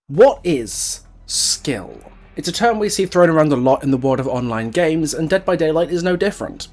What is skill? It's a term we see thrown around a lot in the world of online games, and Dead by Daylight is no different.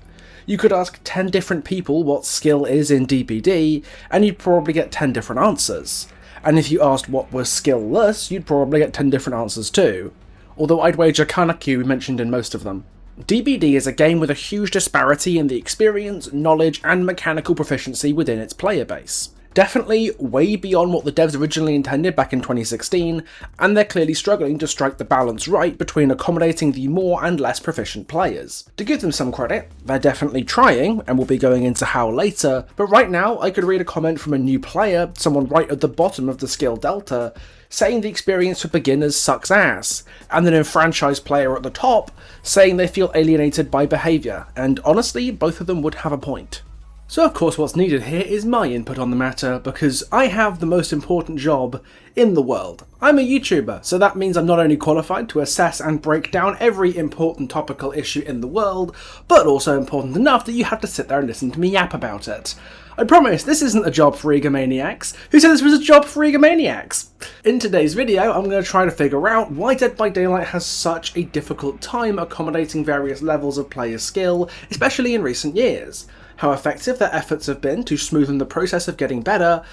You could ask 10 different people what skill is in DBD, and you'd probably get 10 different answers. And if you asked what was skillless, you'd probably get 10 different answers too. Although I'd wager Kanaki would be mentioned in most of them. DBD is a game with a huge disparity in the experience, knowledge, and mechanical proficiency within its player base. Definitely way beyond what the devs originally intended back in 2016, and they're clearly struggling to strike the balance right between accommodating the more and less proficient players. To give them some credit, they're definitely trying, and we'll be going into how later, but right now I could read a comment from a new player, someone right at the bottom of the skill delta, saying the experience for beginners sucks ass, and an enfranchised player at the top saying they feel alienated by behaviour, and honestly, both of them would have a point. So of course what's needed here is my input on the matter, because I have the most important job in the world. I'm a YouTuber, so that means I'm not only qualified to assess and break down every important topical issue in the world, but also important enough that you have to sit there and listen to me yap about it. I promise this isn't a job for egomaniacs. Who said this was a job for egomaniacs? In today's video, I'm going to try to figure out why Dead by Daylight has such a difficult time accommodating various levels of player skill, especially in recent years, how effective their efforts have been to smoothen the process of getting better,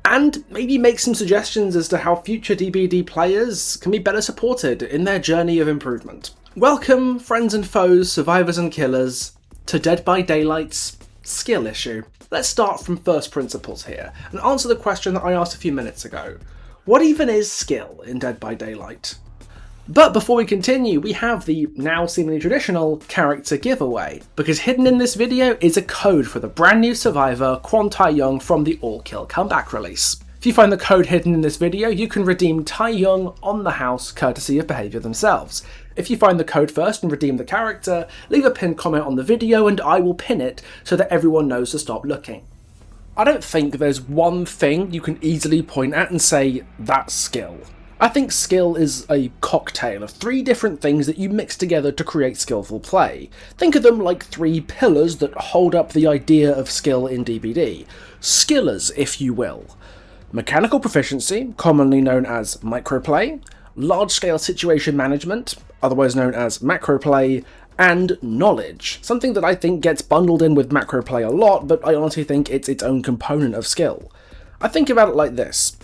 and maybe make some suggestions as to how future DBD players can be better supported in their journey of improvement. Welcome, friends and foes, survivors and killers, to Dead by Daylight's skill issue. Let's start from first principles here, and answer the question that I asked a few minutes ago. What even is skill in Dead by Daylight? But before we continue, we have the now seemingly traditional character giveaway, because hidden in this video is a code for the brand new survivor Kwon Tae-young from the All Kill Comeback release. If you find the code hidden in this video, you can redeem Tae-young on the house courtesy of Behaviour themselves. If you find the code first and redeem the character, leave a pinned comment on the video and I will pin it so that everyone knows to stop looking. I don't think there's one thing you can easily point at and say, that's skill. I think skill is a cocktail of 3 different things that you mix together to create skillful play. Think of them like 3 pillars that hold up the idea of skill in DBD. Skillars, if you will. Mechanical proficiency, commonly known as Microplay, large-scale situation management, otherwise known as Macroplay, and knowledge, something that I think gets bundled in with Macroplay a lot, but I honestly think it's its own component of skill. I think about it like this.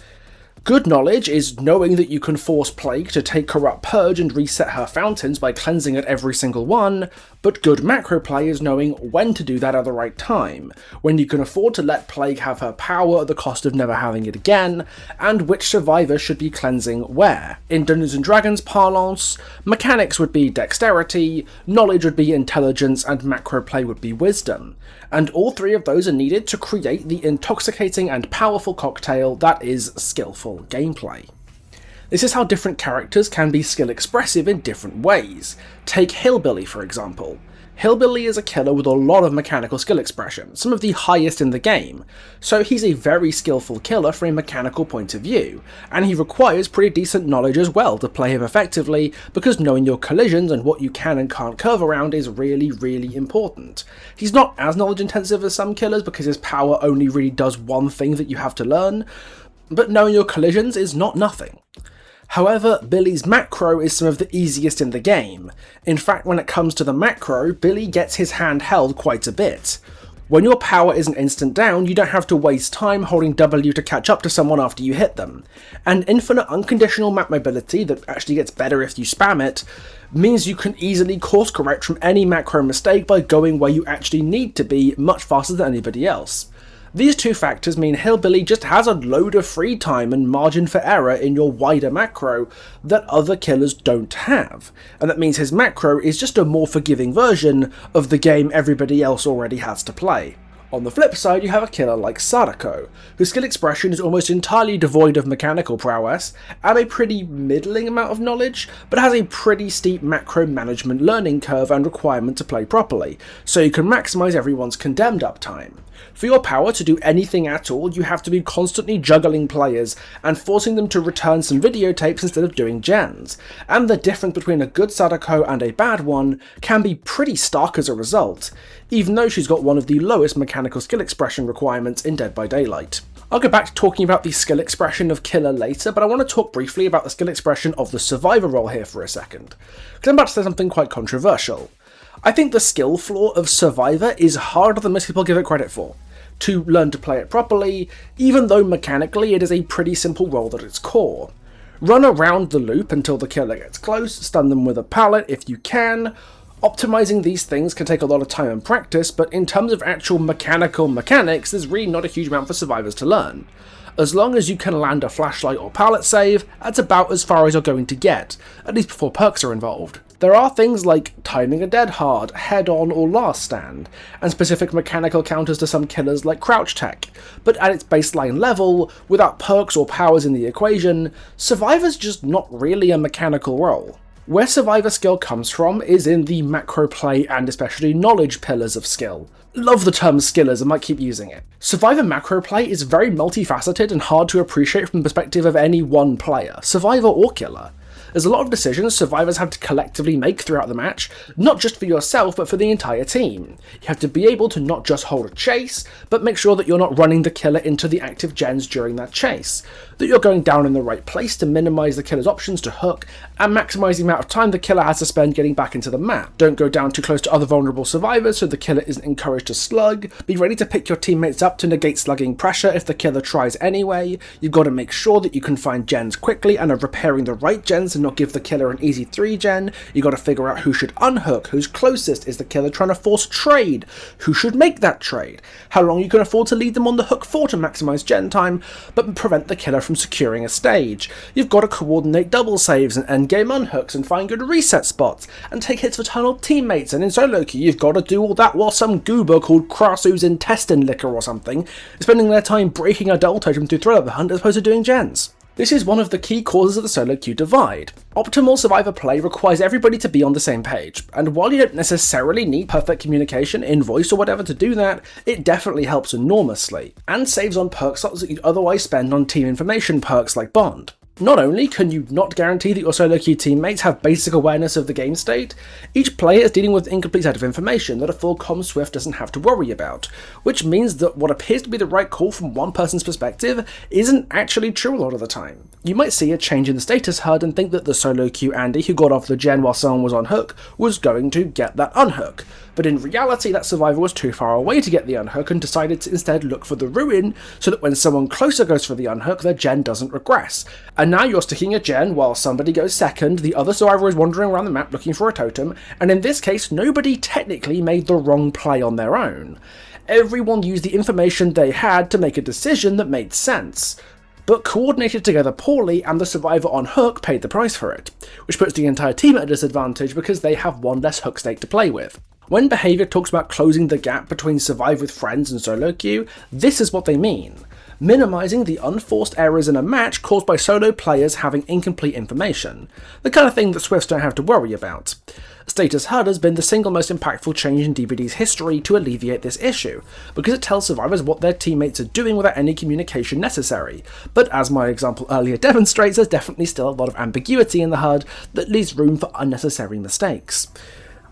Good knowledge is knowing that you can force Plague to take Corrupt Purge and reset her fountains by cleansing at every single one, but good macroplay is knowing when to do that at the right time, when you can afford to let Plague have her power at the cost of never having it again, and which survivor should be cleansing where. In Dungeons & Dragons parlance, mechanics would be dexterity, knowledge would be intelligence, and macroplay would be wisdom. And all 3 of those are needed to create the intoxicating and powerful cocktail that is skillful gameplay. This is how different characters can be skill expressive in different ways. Take Hillbilly for example. Hillbilly is a killer with a lot of mechanical skill expression, some of the highest in the game, so he's a very skillful killer from a mechanical point of view, and he requires pretty decent knowledge as well to play him effectively, because knowing your collisions and what you can and can't curve around is really important. He's not as knowledge intensive as some killers because his power only really does one thing that you have to learn, but knowing your collisions is not nothing. However, Billy's macro is some of the easiest in the game. In fact, when it comes to the macro, Billy gets his hand held quite a bit. When your power is an instant down, you don't have to waste time holding W to catch up to someone after you hit them. And infinite unconditional map mobility that actually gets better if you spam it, means you can easily course correct from any macro mistake by going where you actually need to be much faster than anybody else. These 2 factors mean Hillbilly just has a load of free time and margin for error in your wider macro that other killers don't have, and that means his macro is just a more forgiving version of the game everybody else already has to play. On the flip side, you have a killer like Sadako, whose skill expression is almost entirely devoid of mechanical prowess, and a pretty middling amount of knowledge, but has a pretty steep macro management learning curve and requirement to play properly, so you can maximise everyone's condemned uptime. For your power to do anything at all, you have to be constantly juggling players and forcing them to return some videotapes instead of doing gens, and the difference between a good Sadako and a bad one can be pretty stark as a result, even though she's got one of the lowest mechanical skill expression requirements in Dead by Daylight. I'll go back to talking about the skill expression of killer later, but I want to talk briefly about the skill expression of the survivor role here for a second, because I'm about to say something quite controversial. I think the skill floor of survivor is harder than most people give it credit for, to learn to play it properly, even though mechanically it is a pretty simple role at its core. Run around the loop until the killer gets close, stun them with a pallet if you can. Optimizing these things can take a lot of time and practice, but in terms of actual mechanical mechanics, there's really not a huge amount for survivors to learn. As long as you can land a flashlight or pallet save, that's about as far as you're going to get, at least before perks are involved. There are things like timing a dead hard, head on or last stand, and specific mechanical counters to some killers like crouch tech, but at its baseline level, without perks or powers in the equation, survivor's just not really a mechanical role. Where survivor skill comes from is in the macroplay and especially knowledge pillars of skill. Love the term skillers, I might keep using it. Survivor macroplay is very multifaceted and hard to appreciate from the perspective of any one player, survivor or killer. There's a lot of decisions survivors have to collectively make throughout the match, not just for yourself but for the entire team. You have to be able to not just hold a chase, but make sure that you're not running the killer into the active gens during that chase, that you're going down in the right place to minimise the killer's options to hook, and maximise the amount of time the killer has to spend getting back into the map. Don't go down too close to other vulnerable survivors so the killer isn't encouraged to slug. Be ready to pick your teammates up to negate slugging pressure if the killer tries anyway. You've got to make sure that you can find gens quickly and are repairing the right gens and not give the killer an easy 3-gen. You got to figure out who should unhook, who's closest, is the killer trying to force trade, who should make that trade, how long you can afford to leave them on the hook for to maximise gen time, but prevent the killer from securing a stage. You've got to coordinate double saves and endgame unhooks and find good reset spots, and take hits for tunnel teammates, and in solo queue you've got to do all that while some goober called Krasu's intestine liquor or something is spending their time breaking a double totem through Thrill of the Hunt as opposed to doing gens. This is one of the key causes of the solo queue divide. Optimal survivor play requires everybody to be on the same page, and while you don't necessarily need perfect communication in voice or whatever to do that, it definitely helps enormously, and saves on perk slots that you'd otherwise spend on team information perks like Bond. Not only can you not guarantee that your solo queue teammates have basic awareness of the game state, each player is dealing with an incomplete set of information that a full comm swift doesn't have to worry about, which means that what appears to be the right call from one person's perspective isn't actually true a lot of the time. You might see a change in the status HUD and think that the solo queue Andy who got off the gen while someone was on hook was going to get that unhook, but in reality that survivor was too far away to get the unhook and decided to instead look for the ruin so that when someone closer goes for the unhook their gen doesn't regress. And now you're sticking a gen while somebody goes second, the other survivor is wandering around the map looking for a totem, and in this case nobody technically made the wrong play on their own. Everyone used the information they had to make a decision that made sense, but coordinated together poorly, and the survivor on hook paid the price for it, which puts the entire team at a disadvantage because they have one less hook stake to play with. When behaviour talks about closing the gap between survive with friends and solo queue, this is what they mean. Minimising the unforced errors in a match caused by solo players having incomplete information, the kind of thing that Swifts don't have to worry about. Status HUD has been the single most impactful change in DBD's history to alleviate this issue, because it tells survivors what their teammates are doing without any communication necessary, but as my example earlier demonstrates, there's definitely still a lot of ambiguity in the HUD that leaves room for unnecessary mistakes.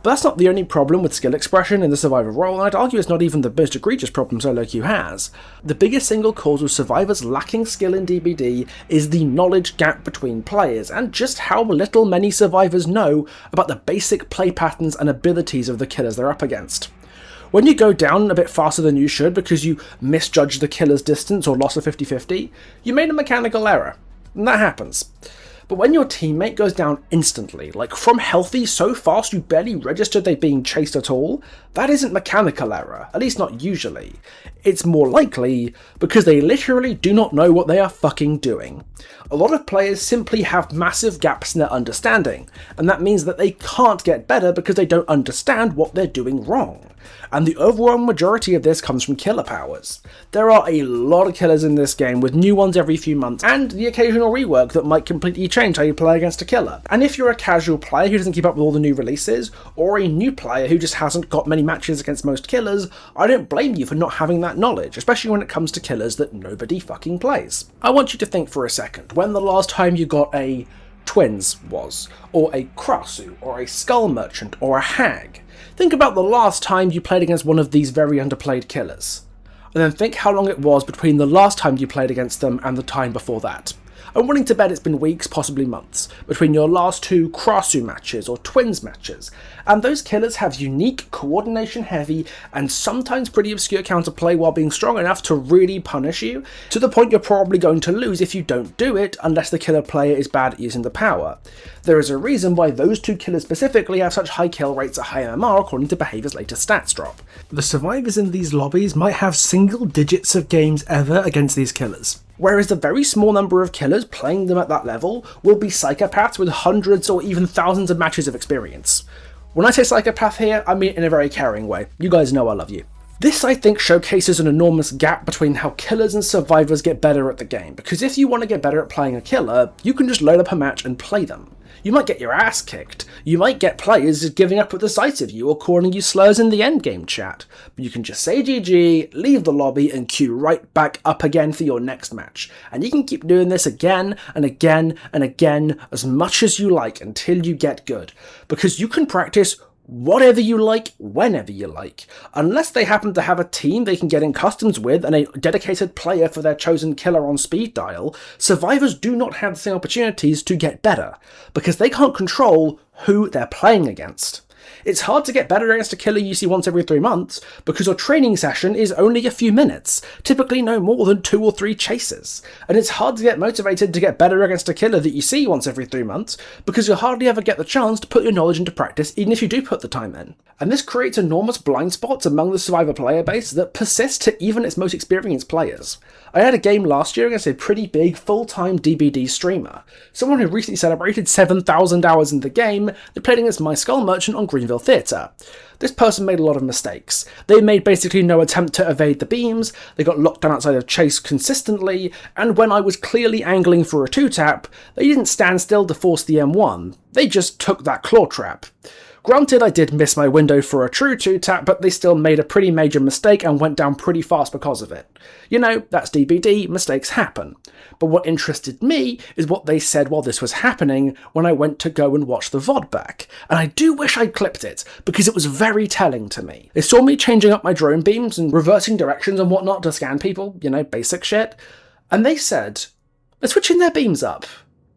But that's not the only problem with skill expression in the survivor role, and I'd argue it's not even the most egregious problem solo queue has. The biggest single cause of survivors lacking skill in DBD is the knowledge gap between players, and just how little many survivors know about the basic play patterns and abilities of the killers they're up against. When you go down a bit faster than you should because you misjudged the killer's distance or lost a 50-50, you made a mechanical error, and that happens. But when your teammate goes down instantly, like from healthy so fast you barely registered they're being chased at all, that isn't mechanical error, at least not usually. It's more likely because they literally do not know what they are fucking doing. A lot of players simply have massive gaps in their understanding, and that means that they can't get better because they don't understand what they're doing wrong. And the overwhelming majority of this comes from killer powers. There are a lot of killers in this game, with new ones every few months, and the occasional rework that might completely change how you play against a killer. And if you're a casual player who doesn't keep up with all the new releases, or a new player who just hasn't got many matches against most killers, I don't blame you for not having that knowledge, especially when it comes to killers that nobody fucking plays. I want you to think for a second, when the last time you got a Twins was, or a Krasu, or a Skull Merchant, or a Hag. Think about the last time you played against one of these very underplayed killers. and then think how long it was between the last time you played against them and the time before that. I'm willing to bet it's been weeks, possibly months, between your last 2 Krasu matches or Twins matches, and those killers have unique, coordination-heavy, and sometimes pretty obscure counterplay while being strong enough to really punish you, to the point you're probably going to lose if you don't do it, unless the killer player is bad at using the power. There is a reason why those 2 killers specifically have such high kill rates at high MMR according to Behavior's latest stats drop. The survivors in these lobbies might have single digits of games ever against these killers, whereas the very small number of killers playing them at that level will be psychopaths with hundreds or even thousands of matches of experience. When I say psychopath here, I mean it in a very caring way. You guys know I love you. This, I think, showcases an enormous gap between how killers and survivors get better at the game, because if you want to get better at playing a killer, you can just load up a match and play them. You might get your ass kicked, you might get players just giving up at the sight of you or calling you slurs in the endgame chat, but you can just say GG, leave the lobby and queue right back up again for your next match, and you can keep doing this again and again and again as much as you like until you get good, because you can practice whatever you like, whenever you like. Unless they happen to have a team they can get in customs with and a dedicated player for their chosen killer on speed dial, survivors do not have the same opportunities to get better, because they can't control who they're playing against. It's hard to get better against a killer you see once every 3 months, because your training session is only a few minutes, typically no more than 2 or 3 chases. And it's hard to get motivated to get better against a killer that you see once every 3 months, because you'll hardly ever get the chance to put your knowledge into practice even if you do put the time in. And this creates enormous blind spots among the survivor player base that persist to even its most experienced players. I had a game last year against a pretty big full-time DBD streamer, someone who recently celebrated 7,000 hours in the game. They played against my Skull Merchant on Greenville Theatre. This person made a lot of mistakes. They made basically no attempt to evade the beams, they got locked down outside of chase consistently, and when I was clearly angling for a 2-tap, they didn't stand still to force the M1, they just took that claw trap. Granted, I did miss my window for a true 2-tap, but they still made a pretty major mistake and went down pretty fast because of it. You know, that's DBD, mistakes happen. But what interested me is what they said while this was happening when I went to go and watch the VOD back. And I do wish I'd clipped it, because it was very telling to me. They saw me changing up my drone beams and reversing directions and whatnot to scan people, you know, basic shit. And they said, they're switching their beams up.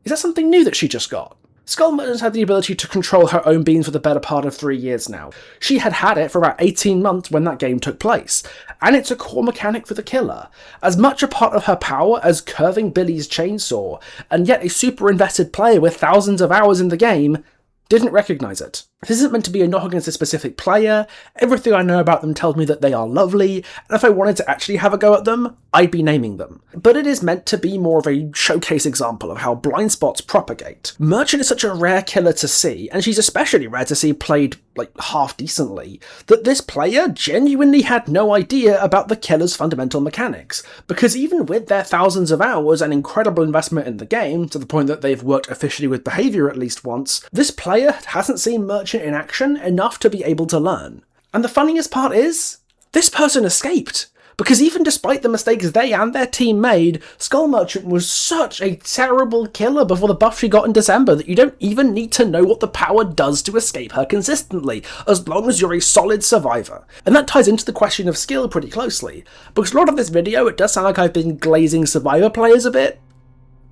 Is that something new that she just got? Skull Merchant had the ability to control her own beams for the better part of 3 years now. She had had it for about 18 months when that game took place, and it's a core mechanic for the killer, as much a part of her power as curving Billy's chainsaw, and yet a super invested player with thousands of hours in the game didn't recognise it. This isn't meant to be a knock against a specific player. Everything I know about them tells me that they are lovely, and if I wanted to actually have a go at them, I'd be naming them. But it is meant to be more of a showcase example of how blind spots propagate. Merchant is such a rare killer to see, and she's especially rare to see played half decently, that this player genuinely had no idea about the killer's fundamental mechanics, because even with their thousands of hours and incredible investment in the game, to the point that they've worked officially with Behavior at least once, this player hasn't seen Merchant in action enough to be able to learn. And the funniest part is, this person escaped. Because even despite the mistakes they and their team made, Skull Merchant was such a terrible killer before the buff she got in December that you don't even need to know what the power does to escape her consistently, as long as you're a solid survivor. And that ties into the question of skill pretty closely, because a lot of this video it does sound like I've been glazing survivor players a bit.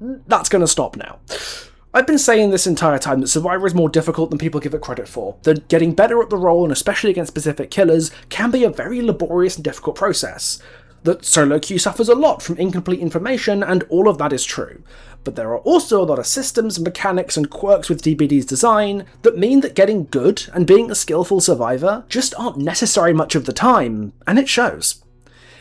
That's gonna stop now. I've been saying this entire time that Survivor is more difficult than people give it credit for, that getting better at the role, and especially against specific killers, can be a very laborious and difficult process. That solo queue suffers a lot from incomplete information, and all of that is true. But there are also a lot of systems, mechanics, and quirks with DBD's design that mean that getting good and being a skillful survivor just aren't necessary much of the time, and it shows.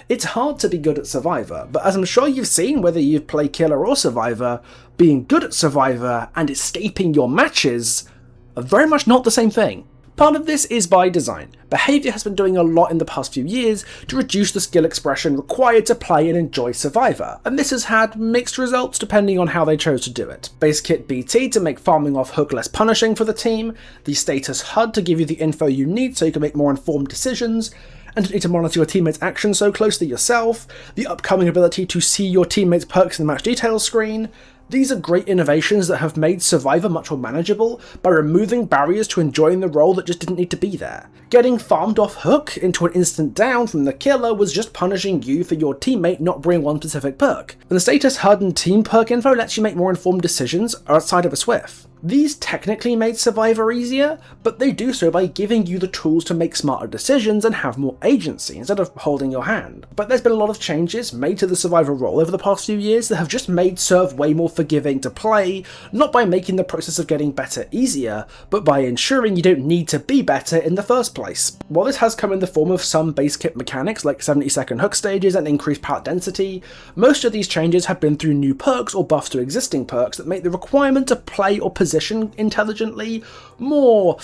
It's hard to be good at Survivor, but as I'm sure you've seen whether you play Killer or Survivor, being good at Survivor and escaping your matches are very much not the same thing. Part of this is by design. Behavior has been doing a lot in the past few years to reduce the skill expression required to play and enjoy Survivor, and this has had mixed results depending on how they chose to do it. Base kit BT to make farming off hook less punishing for the team, the status HUD to give you the info you need so you can make more informed decisions, and to need to monitor your teammates' actions so closely yourself, the upcoming ability to see your teammates' perks in the match details screen, These are great innovations that have made Survivor much more manageable by removing barriers to enjoying the role that just didn't need to be there. Getting farmed off hook into an instant down from the killer was just punishing you for your teammate not bringing one specific perk. And the status HUD and team perk info lets you make more informed decisions outside of a swift. These technically made Survivor easier, but they do so by giving you the tools to make smarter decisions and have more agency instead of holding your hand. But there's been a lot of changes made to the Survivor role over the past few years that have just made Serve way more forgiving to play, not by making the process of getting better easier, but by ensuring you don't need to be better in the first place. While this has come in the form of some base kit mechanics like 70-second hook stages and increased pallet density, most of these changes have been through new perks or buffs to existing perks that make the requirement to play or position intelligently more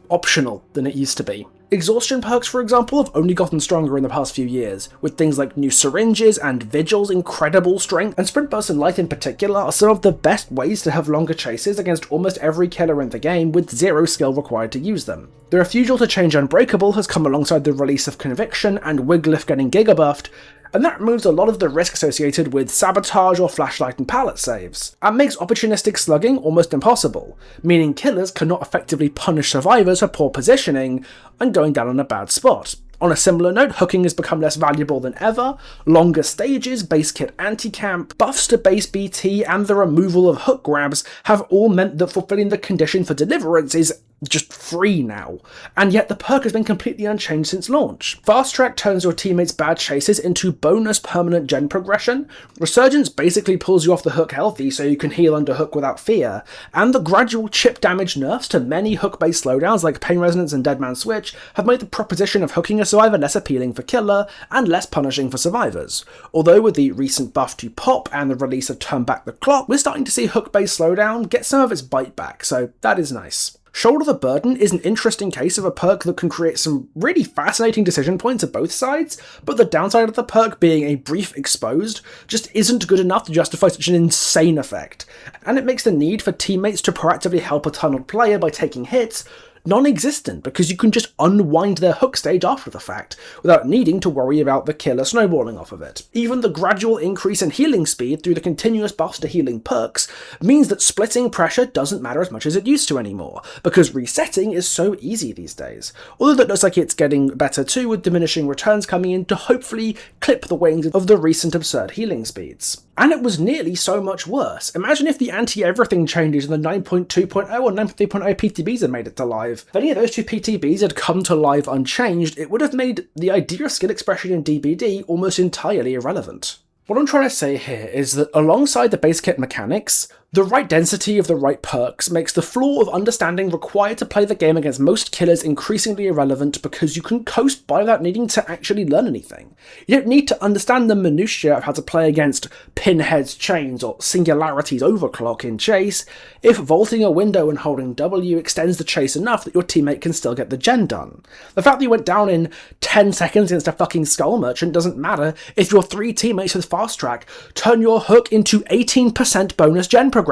optional than it used to be. Exhaustion perks, for example, have only gotten stronger in the past few years, with things like new syringes and Vigil's incredible strength, and Sprint Burst and Light in particular are some of the best ways to have longer chases against almost every killer in the game with zero skill required to use them. The refusal to change Unbreakable has come alongside the release of Conviction and Wiglift getting Giga buffed, and that removes a lot of the risk associated with sabotage or flashlight and pallet saves, and makes opportunistic slugging almost impossible, meaning killers cannot effectively punish survivors for poor positioning and going down on a bad spot. On a similar note, hooking has become less valuable than ever, longer stages, base kit anti-camp, buffs to base BT, and the removal of hook grabs have all meant that fulfilling the condition for deliverance is just free now, and yet the perk has been completely unchanged since launch. Fast Track turns your teammates' bad chases into bonus permanent gen progression, Resurgence basically pulls you off the hook healthy so you can heal under hook without fear, and the gradual chip damage nerfs to many hook-based slowdowns like Pain Resonance and Dead Man Switch have made the proposition of hooking a survivor less appealing for killer and less punishing for survivors. Although with the recent buff to pop and the release of Turn Back the Clock, we're starting to see hook-based slowdown get some of its bite back, so that is nice. Shoulder the Burden is an interesting case of a perk that can create some really fascinating decision points at both sides, but the downside of the perk being a brief exposed just isn't good enough to justify such an insane effect, and it makes the need for teammates to proactively help a tunneled player by taking hits non-existent because you can just unwind their hook stage after the fact, without needing to worry about the killer snowballing off of it. Even the gradual increase in healing speed through the continuous buffs to healing perks means that splitting pressure doesn't matter as much as it used to anymore, because resetting is so easy these days. Although that looks like it's getting better too, with diminishing returns coming in to hopefully clip the wings of the recent absurd healing speeds. And it was nearly so much worse. Imagine if the anti-everything changes in the 9.2.0 or 9.3.0 PTBs had made it to live. If any of those two PTBs had come to live unchanged, it would have made the idea of skill expression in DBD almost entirely irrelevant. What I'm trying to say here is that alongside the base kit mechanics, the right density of the right perks makes the flaw of understanding required to play the game against most killers increasingly irrelevant because you can coast by without needing to actually learn anything. You don't need to understand the minutiae of how to play against Pinhead's Chains or Singularity's Overclock in Chase if vaulting a window and holding W extends the chase enough that your teammate can still get the gen done. The fact that you went down in 10 seconds against a fucking Skull Merchant doesn't matter if your 3 teammates with Fast Track turn your hook into 18% bonus gen progression,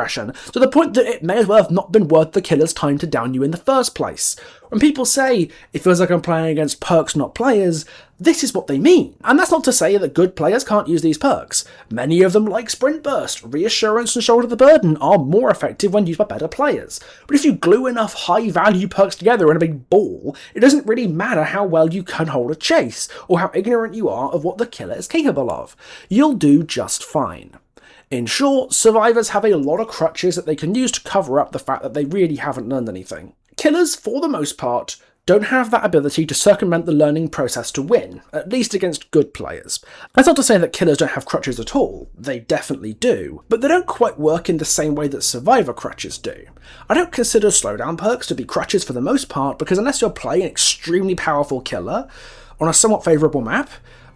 to the point that it may as well have not been worth the killer's time to down you in the first place. When people say, it feels like I'm playing against perks not players, this is what they mean. And that's not to say that good players can't use these perks. Many of them, like Sprint Burst, Reassurance and Shoulder the Burden, are more effective when used by better players. But if you glue enough high-value perks together in a big ball, it doesn't really matter how well you can hold a chase, or how ignorant you are of what the killer is capable of. You'll do just fine. In short, survivors have a lot of crutches that they can use to cover up the fact that they really haven't learned anything. Killers, for the most part, don't have that ability to circumvent the learning process to win, at least against good players. That's not to say that killers don't have crutches at all, they definitely do, but they don't quite work in the same way that survivor crutches do. I don't consider slowdown perks to be crutches for the most part, because unless you're playing an extremely powerful killer on a somewhat favourable map,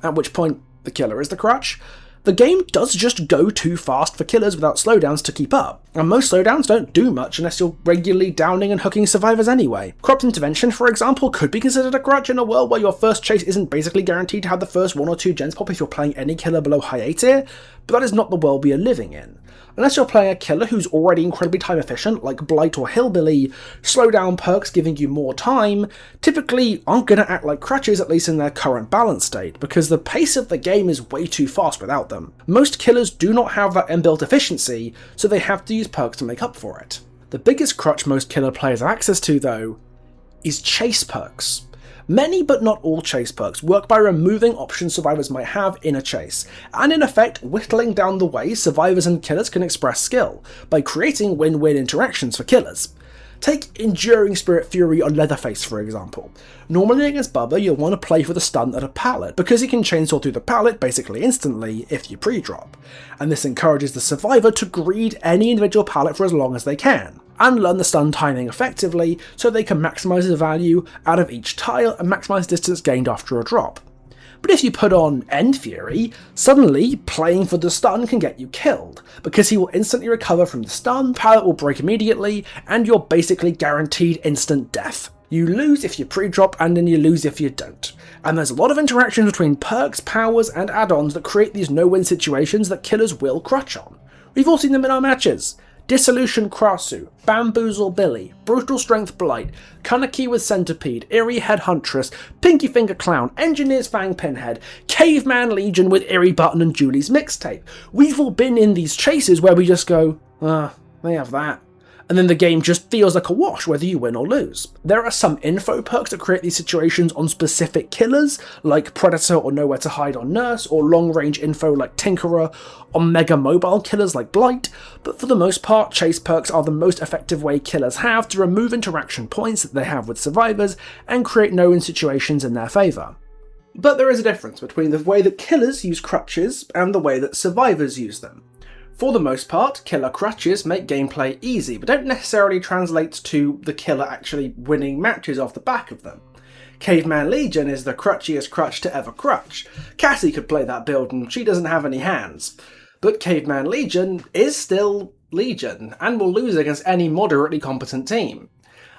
at which point the killer is the crutch, the game does just go too fast for killers without slowdowns to keep up, and most slowdowns don't do much unless you're regularly downing and hooking survivors anyway. Corrupt Intervention, for example, could be considered a crutch in a world where your first chase isn't basically guaranteed to have the first 1 or 2 gens pop if you're playing any killer below high A tier, but that is not the world we are living in. Unless you're playing a killer who's already incredibly time efficient, like Blight or Hillbilly, slowdown perks giving you more time typically aren't going to act like crutches, at least in their current balance state, because the pace of the game is way too fast without them. Most killers do not have that inbuilt efficiency, so they have to use perks to make up for it. The biggest crutch most killer players have access to, though, is chase perks. Many but not all chase perks work by removing options survivors might have in a chase, and in effect whittling down the way survivors and killers can express skill, by creating win-win interactions for killers. Take Enduring Spirit Fury on Leatherface for example. Normally against Bubba you'll want to play for the stun at a pallet, because he can chainsaw through the pallet basically instantly if you pre-drop, and this encourages the survivor to greed any individual pallet for as long as they can, and learn the stun timing effectively so they can maximise the value out of each tile and maximise distance gained after a drop. But if you put on End Fury, suddenly playing for the stun can get you killed, because he will instantly recover from the stun, pallet will break immediately, and you're basically guaranteed instant death. You lose if you pre-drop, and then you lose if you don't. And there's a lot of interaction between perks, powers, and add-ons that create these no-win situations that killers will crutch on. We've all seen them in our matches. Dissolution Krasu, Bamboozle Billy, Brutal Strength Blight, Kaneki with Centipede, Eerie Head Huntress, Pinky Finger Clown, Engineer's Fang Pinhead, Caveman Legion with Eerie Button and Julie's Mixtape. We've all been in these chases where we just go, they have that. And then the game just feels like a wash whether you win or lose. There are some info perks that create these situations on specific killers, like Predator or Nowhere to Hide on Nurse, or long range info like Tinkerer, on mega mobile killers like Blight, but for the most part chase perks are the most effective way killers have to remove interaction points that they have with survivors and create no-win situations in their favour. But there is a difference between the way that killers use crutches and the way that survivors use them. For the most part, killer crutches make gameplay easy, but don't necessarily translate to the killer actually winning matches off the back of them. Caveman Legion is the crutchiest crutch to ever crutch. Cassie could play that build and she doesn't have any hands. But Caveman Legion is still Legion, and will lose against any moderately competent team.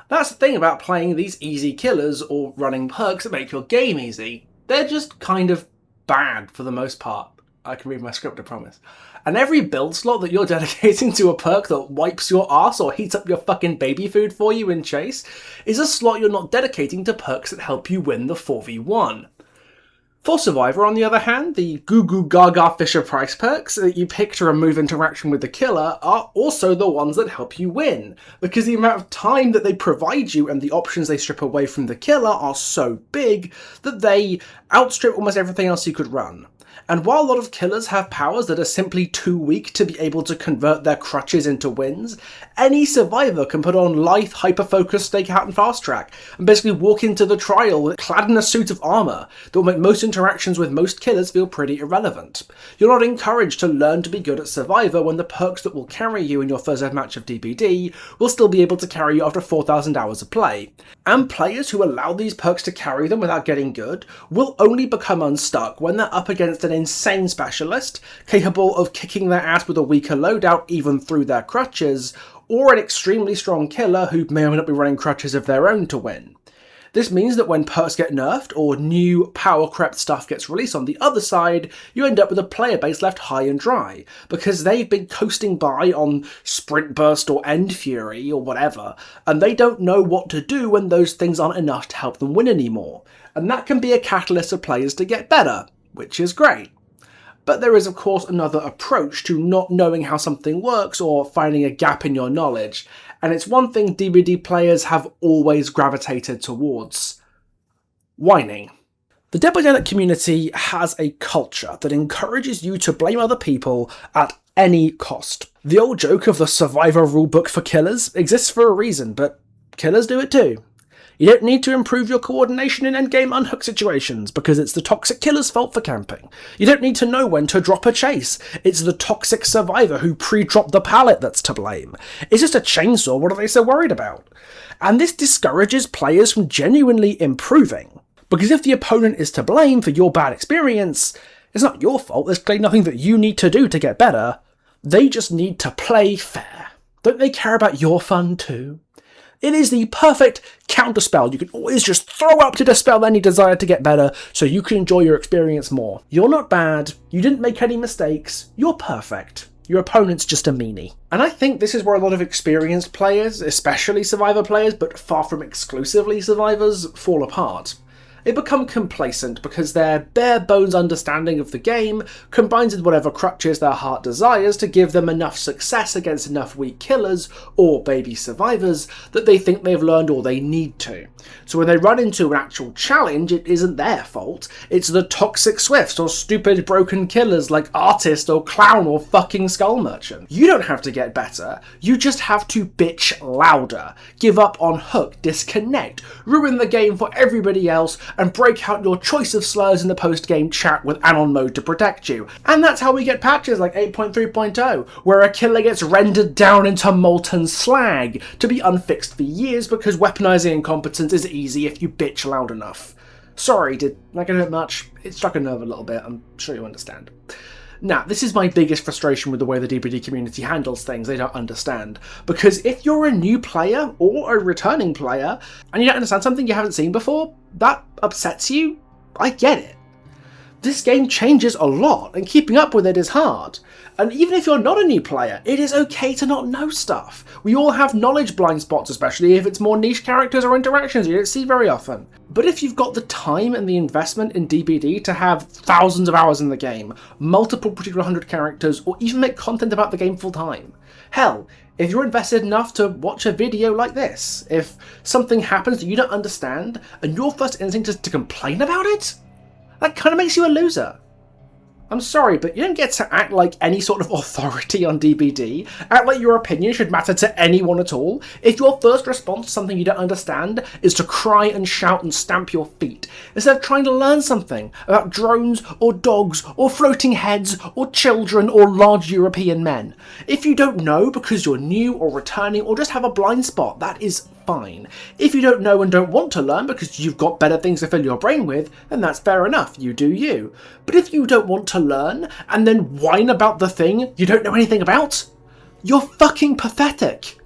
That's the thing about playing these easy killers or running perks that make your game easy. They're just kind of bad for the most part. I can read my script, I promise. And every build slot that you're dedicating to a perk that wipes your ass or heats up your fucking baby food for you in chase is a slot you're not dedicating to perks that help you win the 4v1. For Survivor, on the other hand, the Goo Goo Gaga Fisher Price perks that you pick to remove interaction with the killer are also the ones that help you win, because the amount of time that they provide you and the options they strip away from the killer are so big that they outstrip almost everything else you could run. And while a lot of killers have powers that are simply too weak to be able to convert their crutches into wins, any survivor can put on lithe, hyper-focused stakeout and fast track, and basically walk into the trial clad in a suit of armour that will make most interactions with most killers feel pretty irrelevant. You're not encouraged to learn to be good at Survivor when the perks that will carry you in your first ever match of DBD will still be able to carry you after 4,000 hours of play. And players who allow these perks to carry them without getting good will only become unstuck when they're up against an insane specialist, capable of kicking their ass with a weaker loadout even through their crutches, or an extremely strong killer who may or may not be running crutches of their own to win. This means that when perks get nerfed or new power crept stuff gets released on the other side, you end up with a player base left high and dry, because they've been coasting by on Sprint Burst or End Fury or whatever, and they don't know what to do when those things aren't enough to help them win anymore. And that can be a catalyst for players to get better, which is great. But there is of course another approach to not knowing how something works or finding a gap in your knowledge, and it's one thing DBD players have always gravitated towards: whining. The Dead by Daylight community has a culture that encourages you to blame other people at any cost. The old joke of the Survivor rulebook for killers exists for a reason, but killers do it too. You don't need to improve your coordination in endgame unhook situations, because it's the toxic killer's fault for camping. You don't need to know when to drop a chase. It's the toxic survivor who pre-dropped the pallet that's to blame. It's just a chainsaw, what are they so worried about? And this discourages players from genuinely improving. Because if the opponent is to blame for your bad experience, it's not your fault, there's clearly nothing that you need to do to get better. They just need to play fair. Don't they care about your fun too? It is the perfect counterspell you can always just throw up to dispel any desire to get better so you can enjoy your experience more. You're not bad, you didn't make any mistakes, you're perfect. Your opponent's just a meanie. And I think this is where a lot of experienced players, especially Survivor players, but far from exclusively Survivors, fall apart. They become complacent because their bare bones understanding of the game combines with whatever crutches their heart desires to give them enough success against enough weak killers or baby survivors that they think they've learned all they need to. So when they run into an actual challenge, it isn't their fault, it's the toxic swifts or stupid broken killers like Artist or Clown or fucking Skull Merchant. You don't have to get better, you just have to bitch louder, give up on hook, disconnect, ruin the game for everybody else, and break out your choice of slurs in the post-game chat with Anon mode to protect you. And that's how we get patches like 8.3.0, where a killer gets rendered down into molten slag to be unfixed for years because weaponizing incompetence is easy if you bitch loud enough. Sorry, did that get hurt much? It struck a nerve a little bit, I'm sure you understand. Now, this is my biggest frustration with the way the DBD community handles things. They don't understand. Because if you're a new player, or a returning player, and you don't understand something you haven't seen before, that upsets you. I get it. This game changes a lot, and keeping up with it is hard. And even if you're not a new player, it is okay to not know stuff. We all have knowledge blind spots, especially if it's more niche characters or interactions you don't see very often. But if you've got the time and the investment in DBD to have thousands of hours in the game, multiple particular 100 characters, or even make content about the game full time, hell, if you're invested enough to watch a video like this, if something happens that you don't understand, and your first instinct is to complain about it, that kind of makes you a loser. I'm sorry, but you don't get to act like any sort of authority on DBD, act like your opinion should matter to anyone at all, if your first response to something you don't understand is to cry and shout and stamp your feet, instead of trying to learn something about drones, or dogs, or floating heads, or children, or large European men. If you don't know because you're new or returning or just have a blind spot, that is fine. If you don't know and don't want to learn because you've got better things to fill your brain with, then that's fair enough, you do you. But if you don't want to learn and then whine about the thing you don't know anything about, you're fucking pathetic.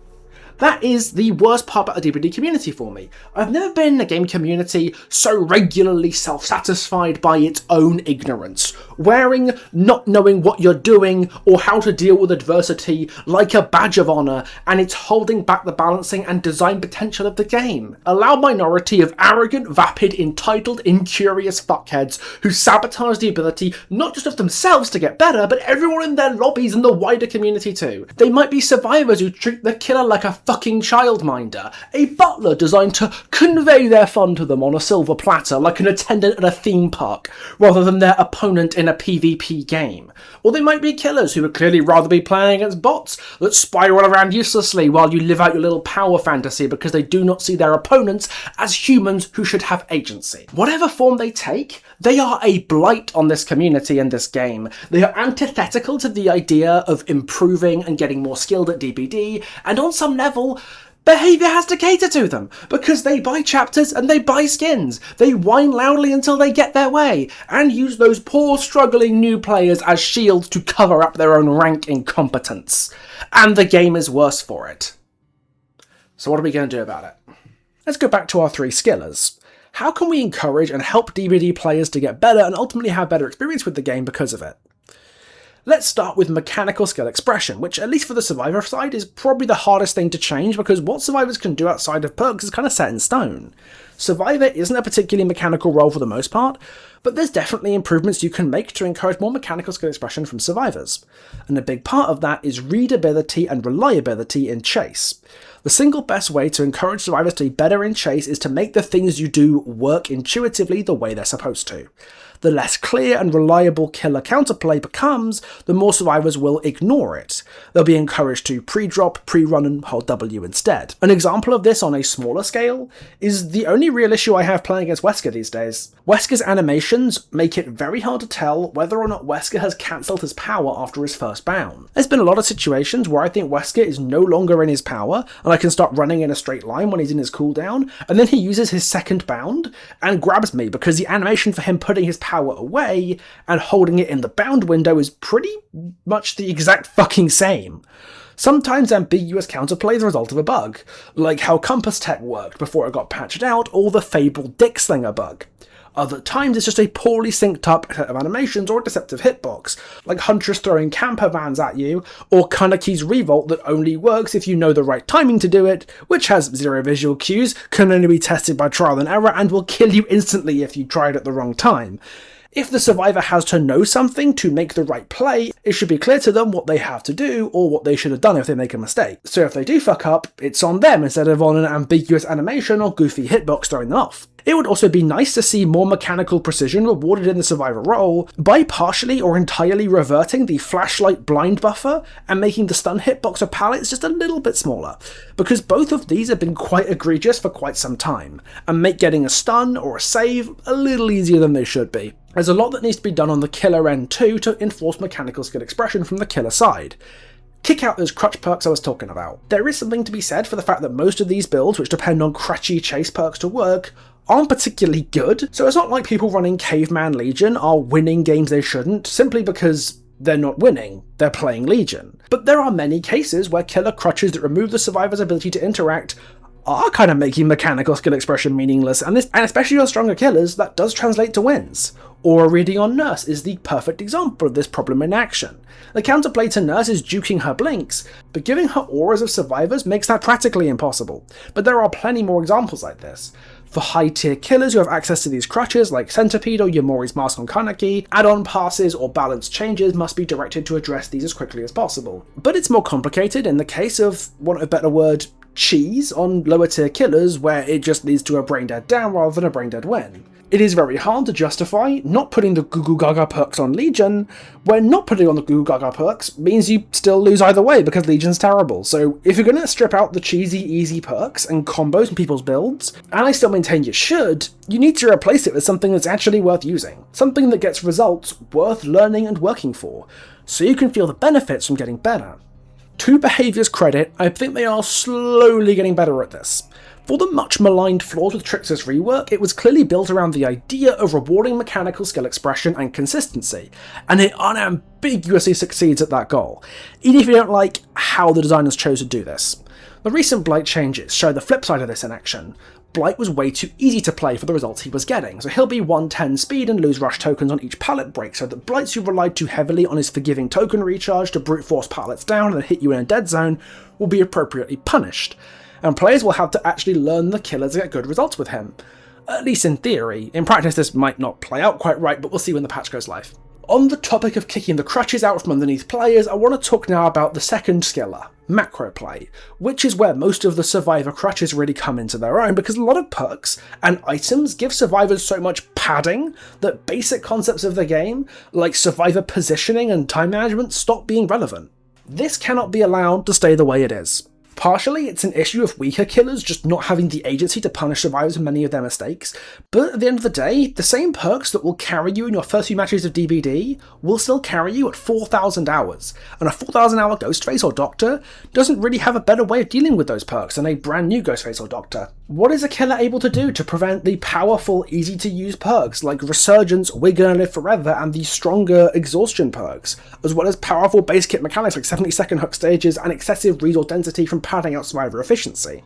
That is the worst part about the DBD community for me. I've never been in a game community so regularly self-satisfied by its own ignorance, wearing not knowing what you're doing or how to deal with adversity like a badge of honour, and it's holding back the balancing and design potential of the game. A loud minority of arrogant, vapid, entitled, incurious fuckheads who sabotage the ability not just of themselves to get better, but everyone in their lobbies and the wider community too. They might be survivors who treat the killer like a fucking childminder, a butler designed to convey their fun to them on a silver platter like an attendant at a theme park, rather than their opponent in a PvP game. Or they might be killers who would clearly rather be playing against bots that spiral around uselessly while you live out your little power fantasy because they do not see their opponents as humans who should have agency. Whatever form they take, they are a blight on this community and this game. They are antithetical to the idea of improving and getting more skilled at DBD, and on some level, behaviour has to cater to them, because they buy chapters and they buy skins. They whine loudly until they get their way, and use those poor struggling new players as shields to cover up their own rank incompetence. And the game is worse for it. So what are we going to do about it? Let's go back to our three skillers. How can we encourage and help DBD players to get better and ultimately have better experience with the game because of it? Let's start with mechanical skill expression, which, at least for the Survivor side, is probably the hardest thing to change because what Survivors can do outside of perks is kind of set in stone. Survivor isn't a particularly mechanical role for the most part, but there's definitely improvements you can make to encourage more mechanical skill expression from Survivors. And a big part of that is readability and reliability in Chase. The single best way to encourage Survivors to be better in Chase is to make the things you do work intuitively the way they're supposed to. The less clear and reliable killer counterplay becomes, the more Survivors will ignore it. They'll be encouraged to pre-drop, pre-run and hold W instead. An example of this on a smaller scale is the only real issue I have playing against Wesker these days. Wesker's animations make it very hard to tell whether or not Wesker has cancelled his power after his first bound. There's been a lot of situations where I think Wesker is no longer in his power, and I can start running in a straight line when he's in his cooldown, and then he uses his second bound and grabs me because the animation for him putting his power away and holding it in the bound window is pretty much the exact fucking same. Sometimes ambiguous counterplay is the result of a bug, like how Compass Tech worked before it got patched out, or the fabled Dick Slinger bug. Other times it's just a poorly synced up set of animations or a deceptive hitbox, like Huntress throwing camper vans at you, or Kaneki's revolt that only works if you know the right timing to do it, which has zero visual cues, can only be tested by trial and error, and will kill you instantly if you try it at the wrong time. If the survivor has to know something to make the right play, it should be clear to them what they have to do or what they should have done if they make a mistake. So if they do fuck up, it's on them instead of on an ambiguous animation or goofy hitbox throwing them off. It would also be nice to see more mechanical precision rewarded in the survivor role by partially or entirely reverting the flashlight blind buffer and making the stun hitbox or pallets just a little bit smaller, because both of these have been quite egregious for quite some time, and make getting a stun or a save a little easier than they should be. There's a lot that needs to be done on the killer end too to enforce mechanical skill expression from the killer side. Kick out those crutch perks I was talking about. There is something to be said for the fact that most of these builds, which depend on crutchy chase perks to work, aren't particularly good, so it's not like people running Caveman Legion are winning games they shouldn't, simply because they're not winning, they're playing Legion. But there are many cases where killer crutches that remove the survivor's ability to interact are kind of making mechanical skill expression meaningless, and especially on stronger killers, that does translate to wins. Aura reading on Nurse is the perfect example of this problem in action. The counterplay to Nurse is juking her blinks, but giving her auras of survivors makes that practically impossible. But there are plenty more examples like this. For high-tier killers who have access to these crutches, like Centipede or Yamori's Mask on Kaneki, add-on passes or balance changes must be directed to address these as quickly as possible. But it's more complicated in the case of, want of a better word, cheese on lower-tier killers, where it just leads to a brain-dead down rather than a brain-dead win. It is very hard to justify not putting the Goo Goo Gaga perks on Legion, when not putting on the Goo Goo Gaga perks means you still lose either way because Legion's terrible. So if you're going to strip out the cheesy, easy perks and combos in people's builds, and I still maintain you should, you need to replace it with something that's actually worth using. Something that gets results worth learning and working for, so you can feel the benefits from getting better. To Behaviour's credit, I think they are slowly getting better at this. For the much maligned flaws with Trix's rework, it was clearly built around the idea of rewarding mechanical skill expression and consistency, and it unambiguously succeeds at that goal, even if you don't like how the designers chose to do this. The recent Blight changes show the flip side of this in action. Blight was way too easy to play for the results he was getting, so he'll be 110 speed and lose rush tokens on each pallet break, so that Blights who relied too heavily on his forgiving token recharge to brute force pallets down and hit you in a dead zone will be appropriately punished, and players will have to actually learn the killer to get good results with him. At least in theory. In practice this might not play out quite right, but we'll see when the patch goes live. On the topic of kicking the crutches out from underneath players, I want to talk now about the second skiller, Macroplay, which is where most of the survivor crutches really come into their own, because a lot of perks and items give survivors so much padding that basic concepts of the game, like survivor positioning and time management, stop being relevant. This cannot be allowed to stay the way it is. Partially, it's an issue of weaker killers just not having the agency to punish survivors for many of their mistakes, but at the end of the day, the same perks that will carry you in your first few matches of DBD will still carry you at 4,000 hours, and a 4,000 hour Ghostface or Doctor doesn't really have a better way of dealing with those perks than a brand new Ghostface or Doctor. What is a killer able to do to prevent the powerful, easy to use perks like Resurgence, We're Gonna Live Forever, and the stronger Exhaustion perks, as well as powerful base kit mechanics like 70-second hook stages and excessive resource density from padding out survivor efficiency?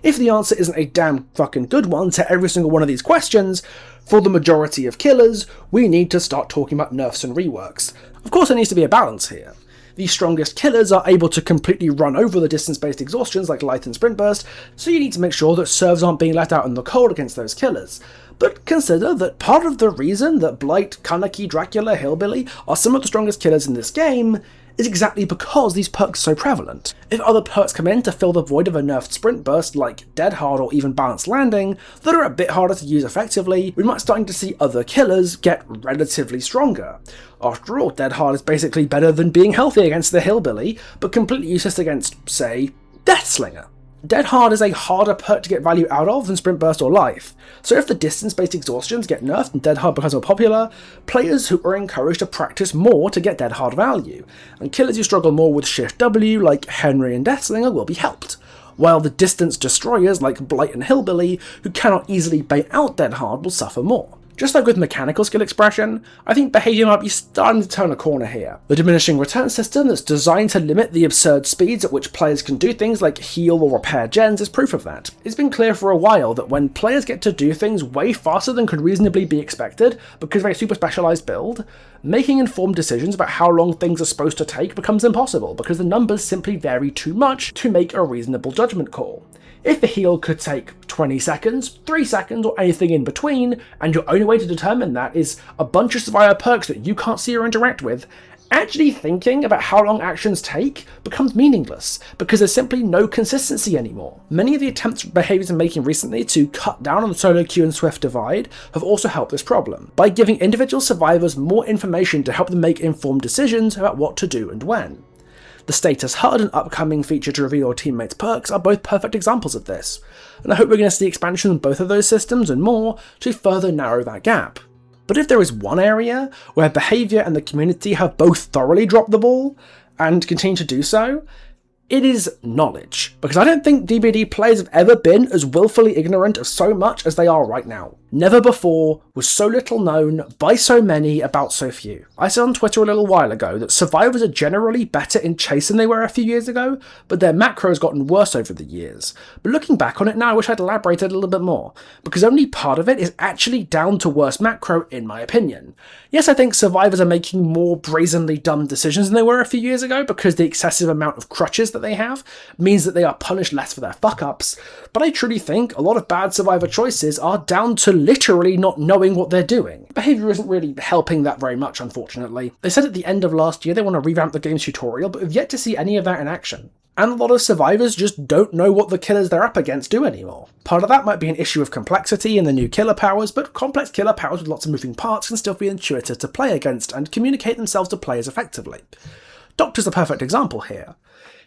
If the answer isn't a damn fucking good one to every single one of these questions, for the majority of killers, we need to start talking about nerfs and reworks. Of course there needs to be a balance here. The strongest killers are able to completely run over the distance-based exhaustions like Light and Sprint Burst, so you need to make sure that serves aren't being left out in the cold against those killers. But consider that part of the reason that Blight, Kaneki, Dracula, Hillbilly are some of the strongest killers in this game is exactly because these perks are so prevalent. If other perks come in to fill the void of a nerfed Sprint Burst like Dead Hard or even Balanced Landing that are a bit harder to use effectively, we might starting to see other killers get relatively stronger. After all, Dead Hard is basically better than being healthy against the Hillbilly, but completely useless against, say, Deathslinger. Dead Hard is a harder perk to get value out of than Sprint Burst or Life, so if the distance-based exhaustions get nerfed and Dead Hard becomes more popular, players who are encouraged to practice more to get Dead Hard value, and killers who struggle more with Shift W like Henry and Deathslinger will be helped, while the distance destroyers like Blight and Hillbilly, who cannot easily bait out Dead Hard, will suffer more. Just like with mechanical skill expression, I think behaviour might be starting to turn a corner here. The diminishing return system that's designed to limit the absurd speeds at which players can do things like heal or repair gens is proof of that. It's been clear for a while that when players get to do things way faster than could reasonably be expected because of a super specialised build, making informed decisions about how long things are supposed to take becomes impossible because the numbers simply vary too much to make a reasonable judgment call. If the heal could take 20 seconds, 3 seconds, or anything in between, and your only way to determine that is a bunch of survivor perks that you can't see or interact with, actually thinking about how long actions take becomes meaningless, because there's simply no consistency anymore. Many of the attempts behaviours are making recently to cut down on the solo queue and swift divide have also helped this problem, by giving individual survivors more information to help them make informed decisions about what to do and when. The status HUD and upcoming feature to reveal your teammates' perks are both perfect examples of this, and I hope we're going to see expansion on both of those systems and more to further narrow that gap. But if there is one area where behaviour and the community have both thoroughly dropped the ball, and continue to do so, it is knowledge, because I don't think DBD players have ever been as willfully ignorant of so much as they are right now. Never before was so little known by so many about so few. I said on Twitter a little while ago that survivors are generally better in chase than they were a few years ago, but their macro has gotten worse over the years. But looking back on it now, I wish I'd elaborated a little bit more, because only part of it is actually down to worse macro in my opinion. Yes, I think survivors are making more brazenly dumb decisions than they were a few years ago because the excessive amount of crutches that they have means that they are punished less for their fuck-ups, but I truly think a lot of bad survivor choices are down to literally not knowing what they're doing. Behaviour isn't really helping that very much, unfortunately. They said at the end of last year they want to revamp the game's tutorial, but we've yet to see any of that in action. And a lot of survivors just don't know what the killers they're up against do anymore. Part of that might be an issue of complexity in the new killer powers, but complex killer powers with lots of moving parts can still feel intuitive to play against and communicate themselves to players effectively. Doctor's a perfect example here.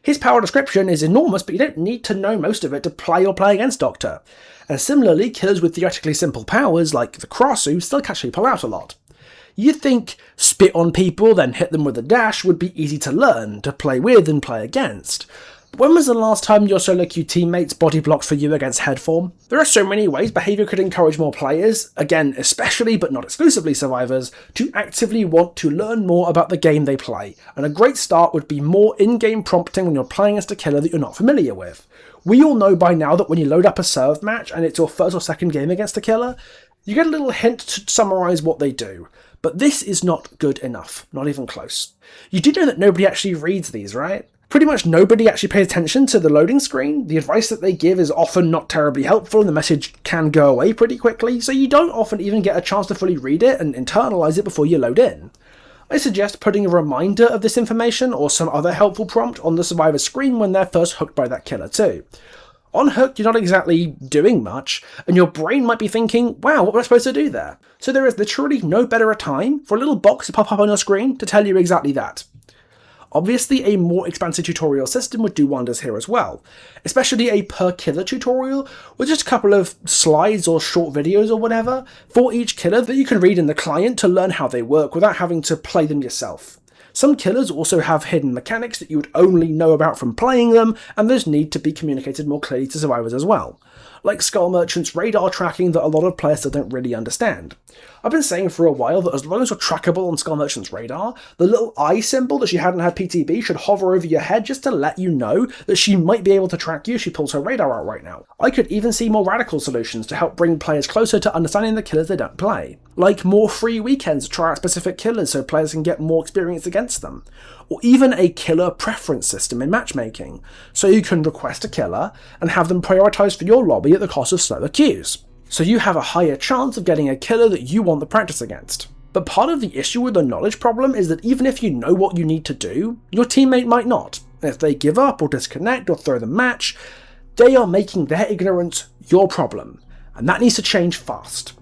His power description is enormous, but you don't need to know most of it to play or play against Doctor. And similarly, killers with theoretically simple powers, like the Crossu, still catch people out a lot. You'd think spit on people, then hit them with a dash would be easy to learn, to play with and play against. But when was the last time your solo queue teammates body blocked for you against headform? There are so many ways behaviour could encourage more players, again especially but not exclusively survivors, to actively want to learn more about the game they play, and a great start would be more in-game prompting when you're playing against a killer that you're not familiar with. We all know by now that when you load up a served match and it's your first or second game against a killer, you get a little hint to summarise what they do. But this is not good enough, not even close. You do know that nobody actually reads these, right? Pretty much nobody actually pays attention to the loading screen. The advice that they give is often not terribly helpful and the message can go away pretty quickly, so you don't often even get a chance to fully read it and internalise it before you load in. I suggest putting a reminder of this information or some other helpful prompt on the survivor's screen when they're first hooked by that killer too. On hook, you're not exactly doing much, and your brain might be thinking, wow, what was I supposed to do there? So there is literally no better a time for a little box to pop up on your screen to tell you exactly that. Obviously, a more expansive tutorial system would do wonders here as well, especially a per killer tutorial with just a couple of slides or short videos or whatever for each killer that you can read in the client to learn how they work without having to play them yourself. Some killers also have hidden mechanics that you would only know about from playing them, and those need to be communicated more clearly to survivors as well, like Skull Merchant's radar tracking that a lot of players still don't really understand. I've been saying for a while that as long as you're trackable on Skull Merchant's radar, the little eye symbol that she hadn't had PTB should hover over your head just to let you know that she might be able to track you if she pulls her radar out right now. I could even see more radical solutions to help bring players closer to understanding the killers they don't play, like more free weekends to try out specific killers so players can get more experience against them, or even a killer preference system in matchmaking, so you can request a killer and have them prioritised for your lobby at the cost of slower queues. So you have a higher chance of getting a killer that you want to practice against. But part of the issue with the knowledge problem is that even if you know what you need to do, your teammate might not. And if they give up or disconnect or throw the match, they are making their ignorance your problem. And that needs to change fast.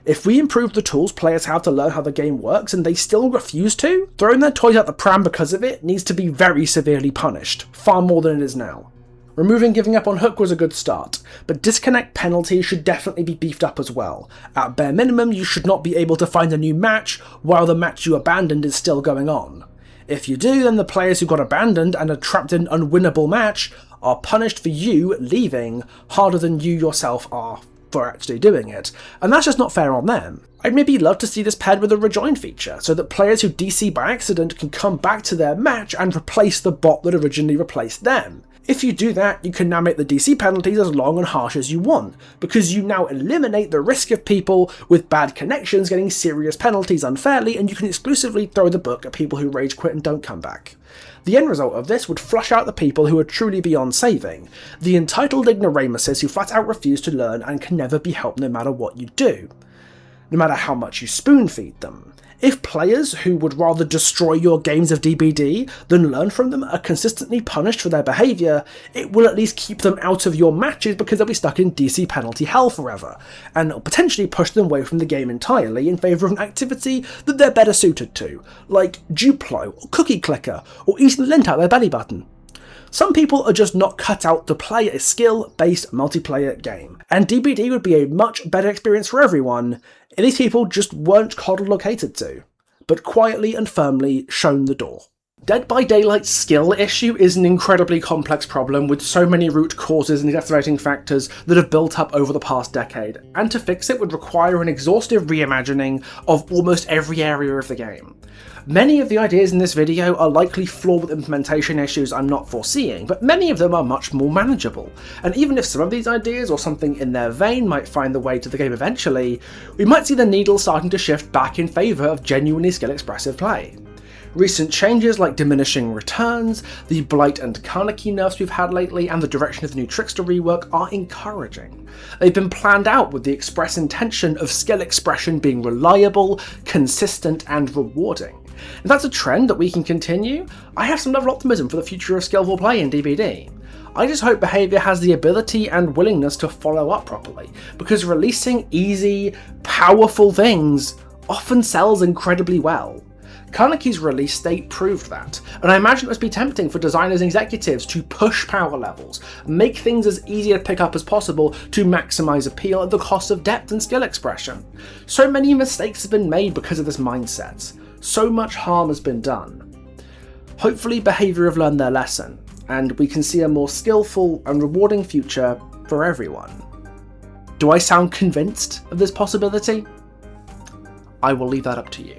If we improve the tools players have to learn how the game works and they still refuse to, throwing their toys out the pram because of it needs to be very severely punished, far more than it is now. Removing giving up on hook was a good start, but disconnect penalties should definitely be beefed up as well. At bare minimum, you should not be able to find a new match while the match you abandoned is still going on. If you do, then the players who got abandoned and are trapped in an unwinnable match are punished for you leaving harder than you yourself are for actually doing it, and that's just not fair on them. I'd maybe love to see this paired with a rejoin feature, so that players who DC by accident can come back to their match and replace the bot that originally replaced them. If you do that, you can now make the DC penalties as long and harsh as you want, because you now eliminate the risk of people with bad connections getting serious penalties unfairly, and you can exclusively throw the book at people who rage quit and don't come back. The end result of this would flush out the people who are truly beyond saving, the entitled ignoramuses who flat out refuse to learn and can never be helped no matter what you do, no matter how much you spoon feed them. If players who would rather destroy your games of DBD than learn from them are consistently punished for their behaviour, it will at least keep them out of your matches because they'll be stuck in DC penalty hell forever, and it'll potentially push them away from the game entirely in favour of an activity that they're better suited to, like Duplo, or Cookie Clicker, or eating the lint out their belly button. Some people are just not cut out to play a skill-based multiplayer game, and DBD would be a much better experience for everyone if these people just weren't coddled or catered to, but quietly and firmly shown the door. Dead by Daylight's skill issue is an incredibly complex problem with so many root causes and exacerbating factors that have built up over the past decade, and to fix it would require an exhaustive reimagining of almost every area of the game. Many of the ideas in this video are likely flawed with implementation issues I'm not foreseeing, but many of them are much more manageable, and even if some of these ideas or something in their vein might find the way to the game eventually, we might see the needle starting to shift back in favour of genuinely skill-expressive play. Recent changes like diminishing returns, the Blight and Kaneki nerfs we've had lately, and the direction of the new Trickster rework are encouraging. They've been planned out with the express intention of skill expression being reliable, consistent, and rewarding. If that's a trend that we can continue, I have some level of optimism for the future of skillful play in DBD. I just hope behaviour has the ability and willingness to follow up properly, because releasing easy, powerful things often sells incredibly well. Kaneki's release date proved that, and I imagine it must be tempting for designers and executives to push power levels, make things as easy to pick up as possible to maximise appeal at the cost of depth and skill expression. So many mistakes have been made because of this mindset. So much harm has been done. Hopefully behaviour have learned their lesson, and we can see a more skillful and rewarding future for everyone. Do I sound convinced of this possibility? I will leave that up to you.